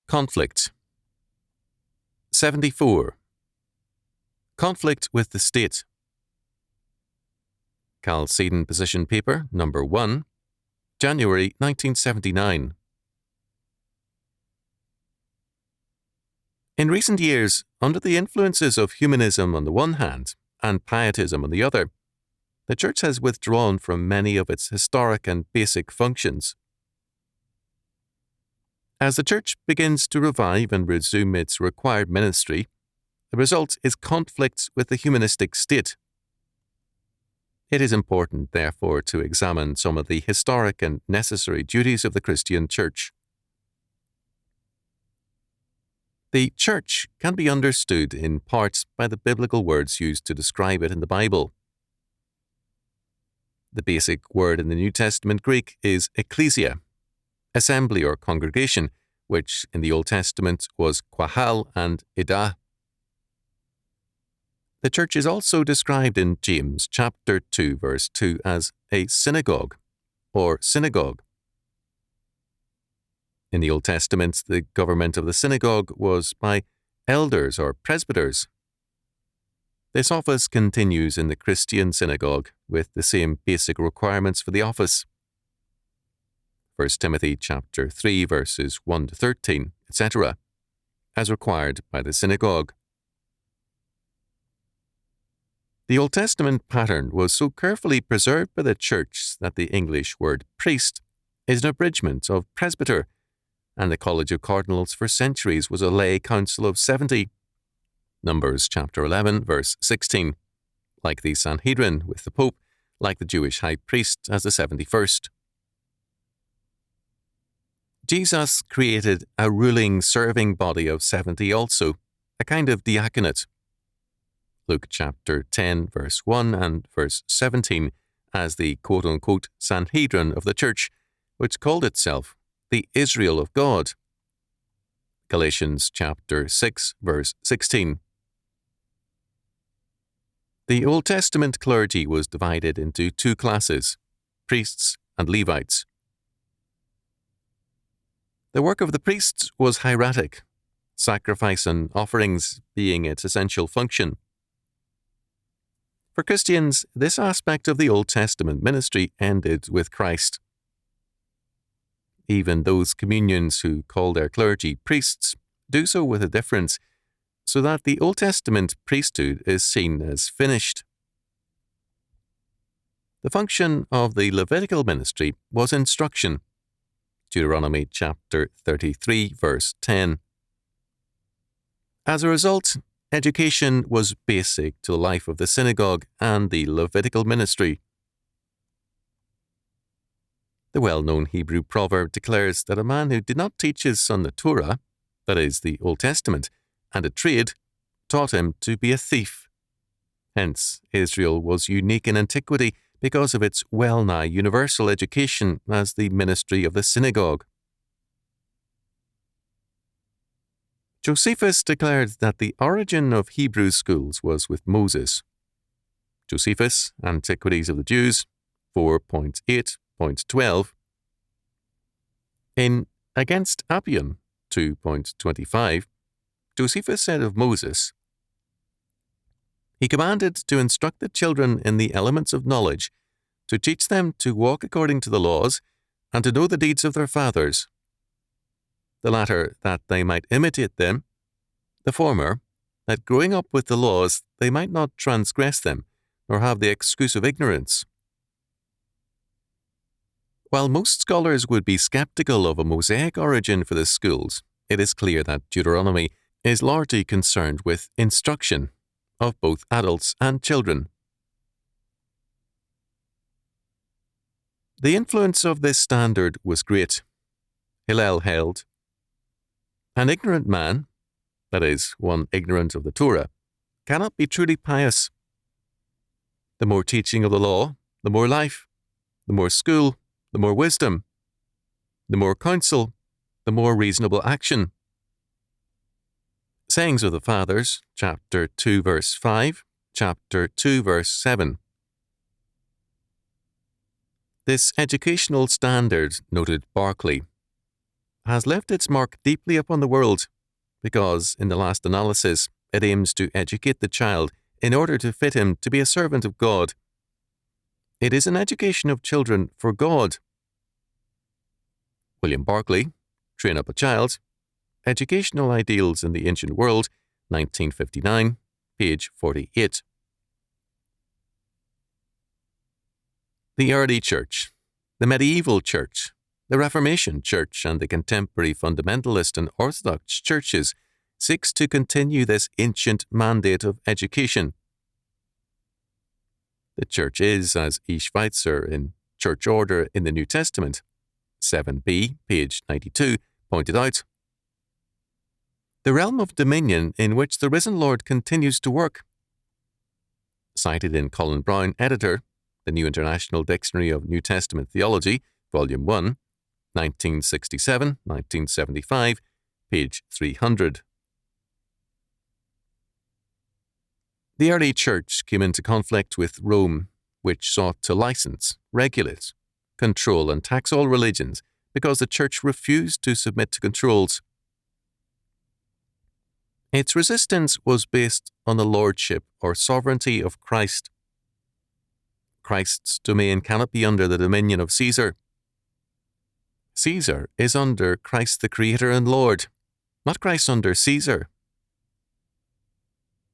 Conflict. 74. Conflict with the State. Chalcedon Position Paper, Number 1, January 1979. In recent years, under the influences of humanism on the one hand and pietism on the other, the Church has withdrawn from many of its historic and basic functions. As the Church begins to revive and resume its required ministry, the result is conflict with the humanistic state. It is important, therefore, to examine some of the historic and necessary duties of the Christian Church. The Church can be understood in part by the biblical words used to describe it in the Bible. The basic word in the New Testament Greek is ecclesia, assembly or congregation, which in the Old Testament was qahal and idah. The church is also described in James chapter 2 verse 2 as a synagogue or synagogue. In the Old Testament, the government of the synagogue was by elders or presbyters. This office continues in the Christian synagogue with the same basic requirements for the office. 1 Timothy chapter 3 verses 1 to 13, etc., as required by the synagogue. The Old Testament pattern was so carefully preserved by the Church that the English word priest is an abridgment of presbyter, and the College of Cardinals for centuries was a lay council of 70. Numbers chapter 11 verse 16, like the Sanhedrin with the Pope, like the Jewish high priest as the 71st. Jesus created a ruling, serving body of 70 also, a kind of diaconate. Luke chapter 10 verse 1 and verse 17 as the quote-unquote Sanhedrin of the Church, which called itself the Israel of God. Galatians chapter 6 verse 16. The Old Testament clergy was divided into two classes, priests and Levites. The work of the priests was hieratic, sacrifice and offerings being its essential function. For Christians, this aspect of the Old Testament ministry ended with Christ. Even those communions who call their clergy priests do so with a difference, so that the Old Testament priesthood is seen as finished. The function of the Levitical ministry was instruction. Deuteronomy chapter 33 verse 10. As a result, education was basic to the life of the synagogue and the Levitical ministry. The well-known Hebrew proverb declares that a man who did not teach his son the Torah, that is, the Old Testament, and a trade, taught him to be a thief. Hence, Israel was unique in antiquity because of its well-nigh universal education as the ministry of the synagogue. Josephus declared that the origin of Hebrew schools was with Moses. Josephus, Antiquities of the Jews, 4.8.12. In Against Appian, 2.25, Josephus said of Moses, "He commanded to instruct the children in the elements of knowledge, to teach them to walk according to the laws, and to know the deeds of their fathers. The latter, that they might imitate them; the former, that growing up with the laws they might not transgress them, nor have the excuse of ignorance." While most scholars would be skeptical of a Mosaic origin for the schools, it is clear that Deuteronomy is largely concerned with instruction of both adults and children. The influence of this standard was great. Hillel held, "An ignorant man, that is, one ignorant of the Torah, cannot be truly pious. The more teaching of the law, the more life; the more school, the more wisdom; the more counsel, the more reasonable action." Sayings of the Fathers, chapter 2 verse 5, chapter 2 verse 7. This educational standard, noted Barclay, has left its mark deeply upon the world, because, in the last analysis, it aims to educate the child in order to fit him to be a servant of God. It is an education of children for God. William Barclay, Train Up a Child, Educational Ideals in the Ancient World, 1959, page 48. The early church, the medieval church, the Reformation church, and the contemporary fundamentalist and orthodox churches seeks to continue this ancient mandate of education. The church is, as E. Schweitzer in Church Order in the New Testament, 7b, page 92, pointed out, the realm of dominion in which the risen Lord continues to work. Cited in Colin Brown, editor, The New International Dictionary of New Testament Theology, Volume 1, 1967-1975, page 300. The early church came into conflict with Rome, which sought to license, regulate, control and tax all religions because the church refused to submit to controls. Its resistance was based on the lordship or sovereignty of Christ. Christ's domain cannot be under the dominion of Caesar. Caesar is under Christ the Creator and Lord, not Christ under Caesar.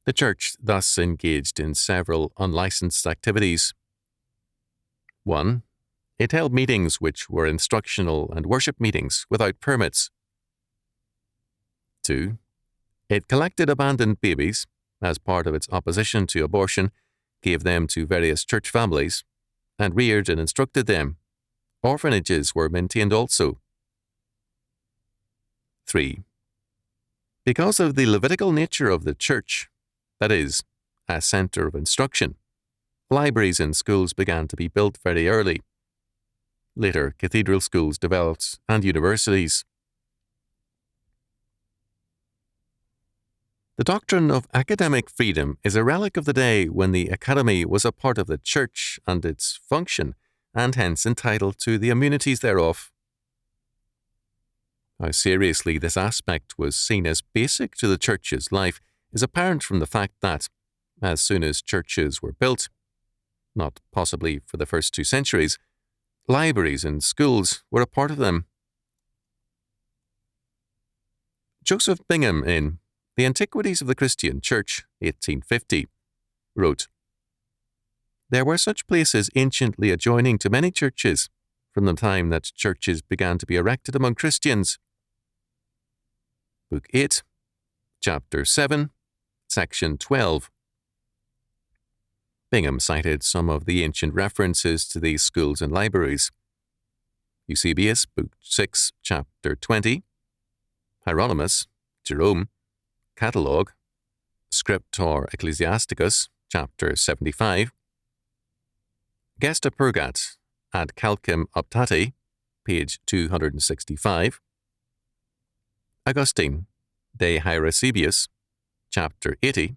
The church thus engaged in several unlicensed activities. 1. It held meetings which were instructional and worship meetings without permits. 2. It collected abandoned babies, as part of its opposition to abortion, gave them to various church families, and reared and instructed them. Orphanages were maintained also. 3. Because of the Levitical nature of the church, that is, a centre of instruction, libraries and schools began to be built very early. Later, cathedral schools developed and universities. The doctrine of academic freedom is a relic of the day when the academy was a part of the church and its function, and hence entitled to the immunities thereof. How seriously this aspect was seen as basic to the church's life is apparent from the fact that, as soon as churches were built, not possibly for the first 2 centuries, libraries and schools were a part of them. Joseph Bingham in The Antiquities of the Christian Church, 1850, wrote, there were such places anciently adjoining to many churches, from the time that churches began to be erected among Christians. Book 8, Chapter 7, Section 12. Bingham cited some of the ancient references to these schools and libraries. Eusebius, Book 6, Chapter 20, Hieronymus, Jerome, Catalogue, Scriptor Ecclesiasticus, Chapter 75, Gesta Purgat ad Calcem Optati, page 265, Augustine, De Hierasibius, Chapter 80,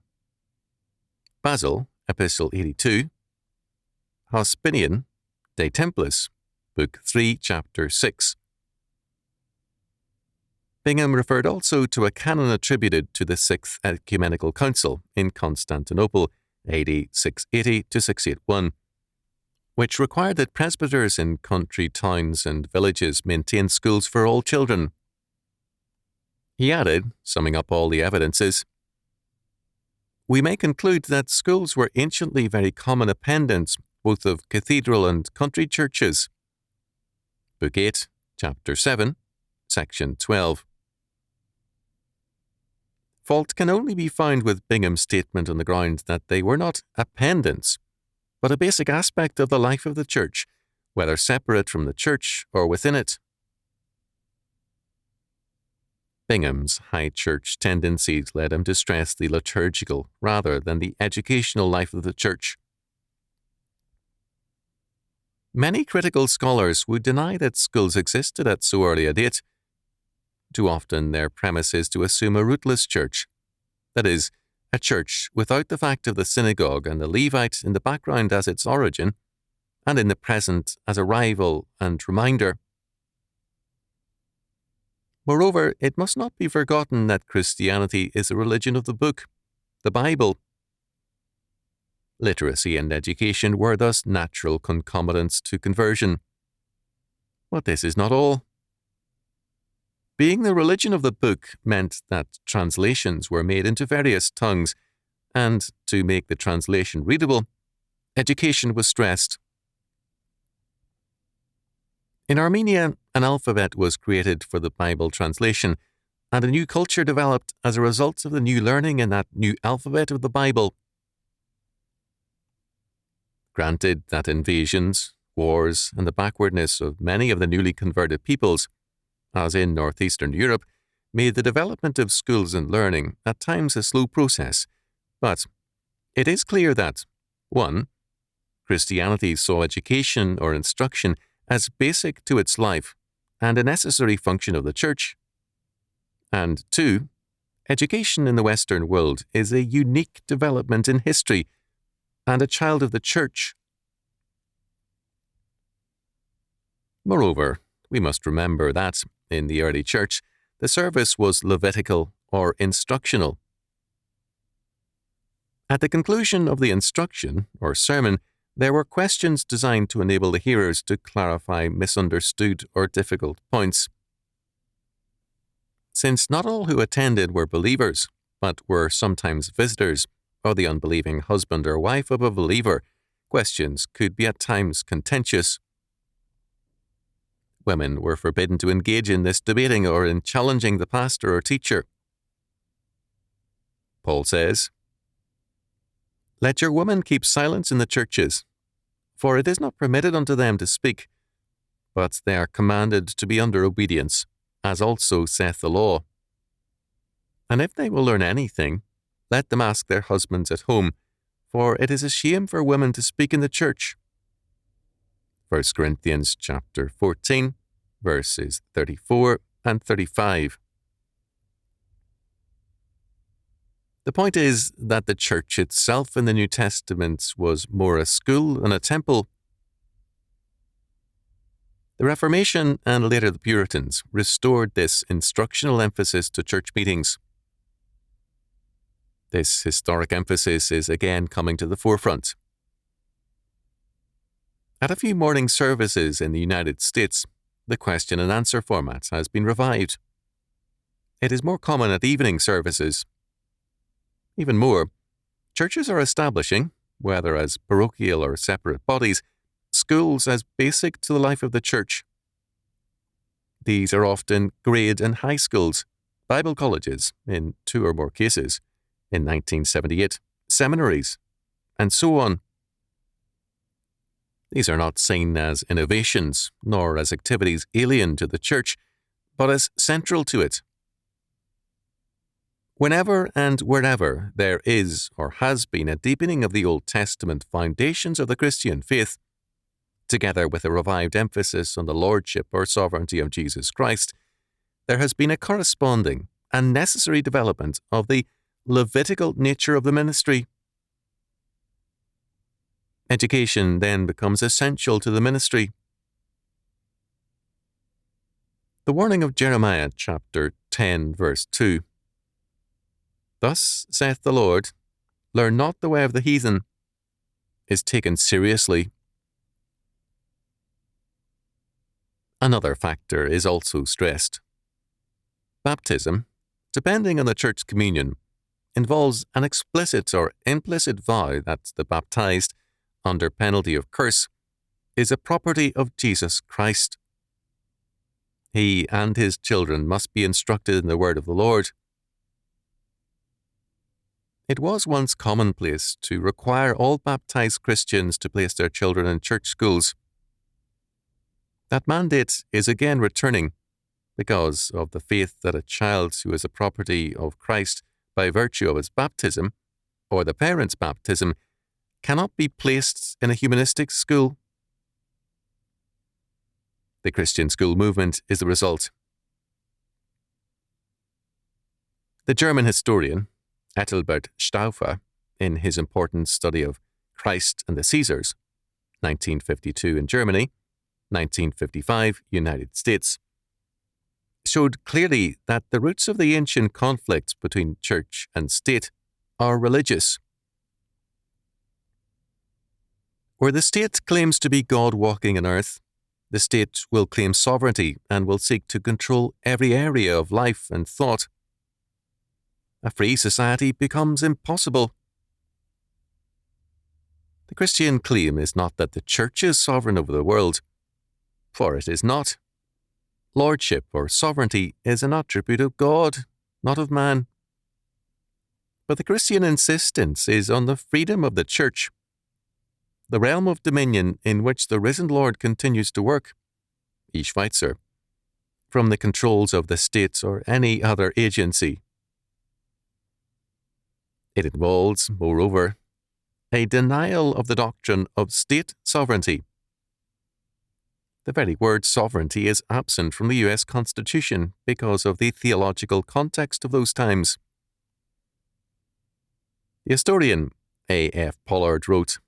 Basil, Epistle 82, Hospinian, De Templis, Book 3, Chapter 6. Bingham referred also to a canon attributed to the Sixth Ecumenical Council in Constantinople, AD 680 to 681, which required that presbyters in country towns and villages maintain schools for all children. He added, summing up all the evidences, we may conclude that schools were anciently very common appendants both of cathedral and country churches. Book 8, Chapter 7, Section 12. Fault can only be found with Bingham's statement on the ground that they were not appendants, but a basic aspect of the life of the church, whether separate from the church or within it. Bingham's high church tendencies led him to stress the liturgical rather than the educational life of the church. Many critical scholars would deny that schools existed at so early a date. Too often their premise is to assume a rootless church, that is, a church without the fact of the synagogue and the Levite in the background as its origin, and in the present as a rival and reminder. Moreover, it must not be forgotten that Christianity is a religion of the book, the Bible. Literacy and education were thus natural concomitants to conversion. But this is not all. Being the religion of the book meant that translations were made into various tongues, and to make the translation readable, education was stressed. In Armenia, an alphabet was created for the Bible translation, and a new culture developed as a result of the new learning in that new alphabet of the Bible. Granted that invasions, wars, and the backwardness of many of the newly converted peoples, as in northeastern Europe, made the development of schools and learning at times a slow process, but it is clear that 1. Christianity saw education or instruction as basic to its life and a necessary function of the Church, and 2. Education in the Western world is a unique development in history and a child of the Church. Moreover, we must remember that, in the early Church, the service was Levitical or instructional. At the conclusion of the instruction, or sermon, there were questions designed to enable the hearers to clarify misunderstood or difficult points. Since not all who attended were believers, but were sometimes visitors, or the unbelieving husband or wife of a believer, questions could be at times contentious. Women were forbidden to engage in this debating or in challenging the pastor or teacher. Paul says, "Let your women keep silence in the churches, for it is not permitted unto them to speak, but they are commanded to be under obedience, as also saith the law. And if they will learn anything, let them ask their husbands at home, for it is a shame for women to speak in the church." 1 Corinthians chapter 14, verses 34 and 35. The point is that the church itself in the New Testament was more a school than a temple. The Reformation and later the Puritans restored this instructional emphasis to church meetings. This historic emphasis is again coming to the forefront. At a few morning services in the United States, the question and answer format has been revived. It is more common at evening services. Even more, churches are establishing, whether as parochial or separate bodies, schools as basic to the life of the church. These are often grade and high schools, Bible colleges, in 2 or more cases, in 1978, seminaries, and so on. These are not seen as innovations, nor as activities alien to the church, but as central to it. Whenever and wherever there is or has been a deepening of the Old Testament foundations of the Christian faith, together with a revived emphasis on the lordship or sovereignty of Jesus Christ, there has been a corresponding and necessary development of the Levitical nature of the ministry. Education then becomes essential to the ministry. The warning of Jeremiah chapter 10, verse 2. "Thus saith the Lord, learn not the way of the heathen," is taken seriously. Another factor is also stressed. Baptism, depending on the church communion, involves an explicit or implicit vow that the baptized, under penalty of curse, is a property of Jesus Christ. He and his children must be instructed in the word of the Lord. It was once commonplace to require all baptized Christians to place their children in church schools. That mandate is again returning because of the faith that a child who is a property of Christ by virtue of his baptism, or the parent's baptism, cannot be placed in a humanistic school. The Christian school movement is the result. The German historian Ethelbert Stauffer, in his important study of Christ and the Caesars, 1952 in Germany, 1955 United States, showed clearly that the roots of the ancient conflicts between church and state are religious. Where the state claims to be God walking on earth, the state will claim sovereignty and will seek to control every area of life and thought. A free society becomes impossible. The Christian claim is not that the church is sovereign over the world, for it is not. Lordship or sovereignty is an attribute of God, not of man. But the Christian insistence is on the freedom of the church, the realm of dominion in which the risen Lord continues to work, Ich Schweitzer, from the controls of the state or any other agency. It involves, moreover, a denial of the doctrine of state sovereignty. The very word sovereignty is absent from the U.S. Constitution because of the theological context of those times. The historian A.F. Pollard wrote,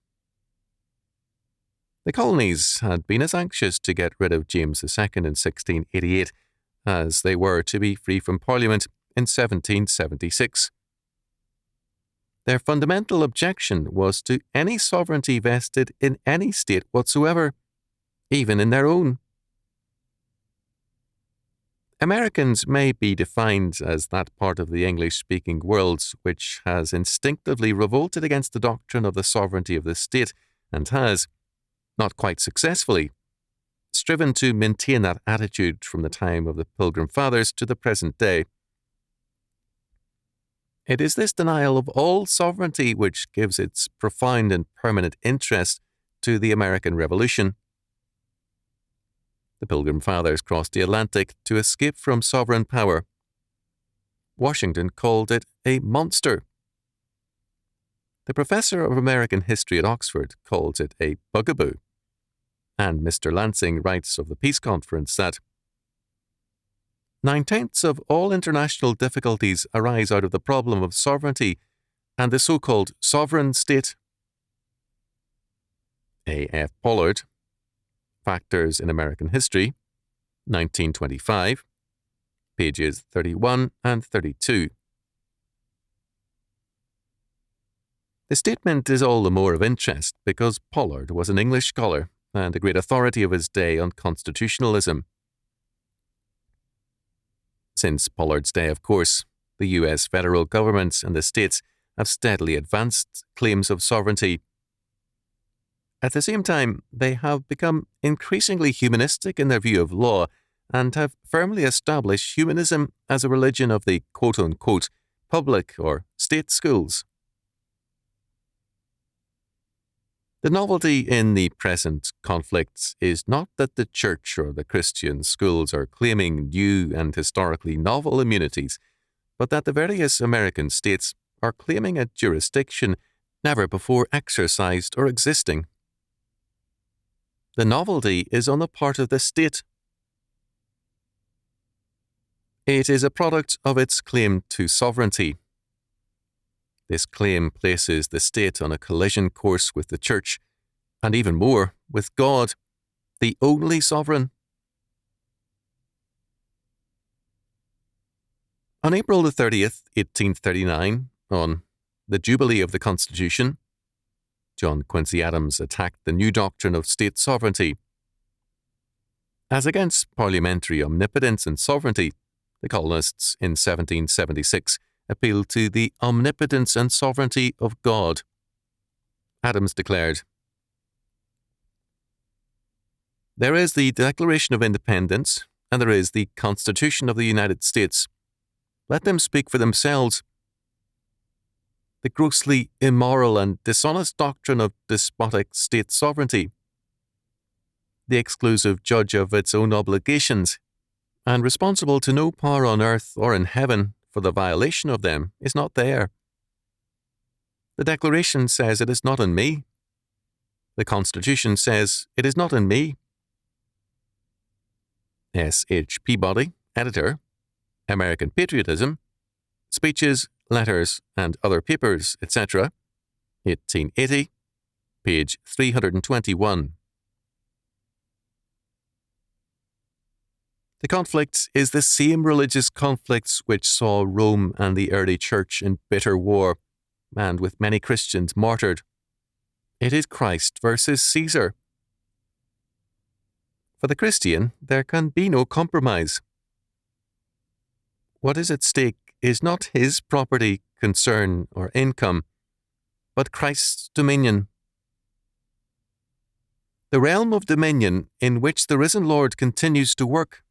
"The colonies had been as anxious to get rid of James II in 1688 as they were to be free from Parliament in 1776. Their fundamental objection was to any sovereignty vested in any state whatsoever, even in their own. Americans may be defined as that part of the English-speaking world which has instinctively revolted against the doctrine of the sovereignty of the state and has, not quite successfully, striven to maintain that attitude from the time of the Pilgrim Fathers to the present day. It is this denial of all sovereignty which gives its profound and permanent interest to the American Revolution. The Pilgrim Fathers crossed the Atlantic to escape from sovereign power. Washington called it a monster. The professor of American history at Oxford calls it a bugaboo. And Mr. Lansing writes of the Peace Conference that 9/10 of all international difficulties arise out of the problem of sovereignty and the so-called sovereign state. A.F. Pollard, Factors in American History, 1925, pages 31 and 32. The statement is all the more of interest because Pollard was an English scholar and a great authority of his day on constitutionalism. Since Pollard's day, of course, the U.S. federal government and the states have steadily advanced claims of sovereignty. At the same time, they have become increasingly humanistic in their view of law and have firmly established humanism as a religion of the quote-unquote public or state schools. The novelty in the present conflicts is not that the church or the Christian schools are claiming new and historically novel immunities, but that the various American states are claiming a jurisdiction never before exercised or existing. The novelty is on the part of the state. It is a product of its claim to sovereignty. This claim places the state on a collision course with the church, and even more, with God, the only sovereign. On April the 30th, 1839, on the Jubilee of the Constitution, John Quincy Adams attacked the new doctrine of state sovereignty. As against parliamentary omnipotence and sovereignty, the colonists in 1776 appealed to the omnipotence and sovereignty of God. Adams declared, "There is the Declaration of Independence, and there is the Constitution of the United States. Let them speak for themselves. The grossly immoral and dishonest doctrine of despotic state sovereignty, the exclusive judge of its own obligations, and responsible to no power on earth or in heaven for the violation of them, is not there. The Declaration says it is not in me. The Constitution says it is not in me." S. H. Peabody, editor, American Patriotism, Speeches, Letters, and Other Papers, etc., 1880, page 321. The conflict is the same religious conflicts which saw Rome and the early church in bitter war, and with many Christians martyred. It is Christ versus Caesar. For the Christian, there can be no compromise. What is at stake is not his property, concern, or income, but Christ's dominion. The realm of dominion in which the risen Lord continues to work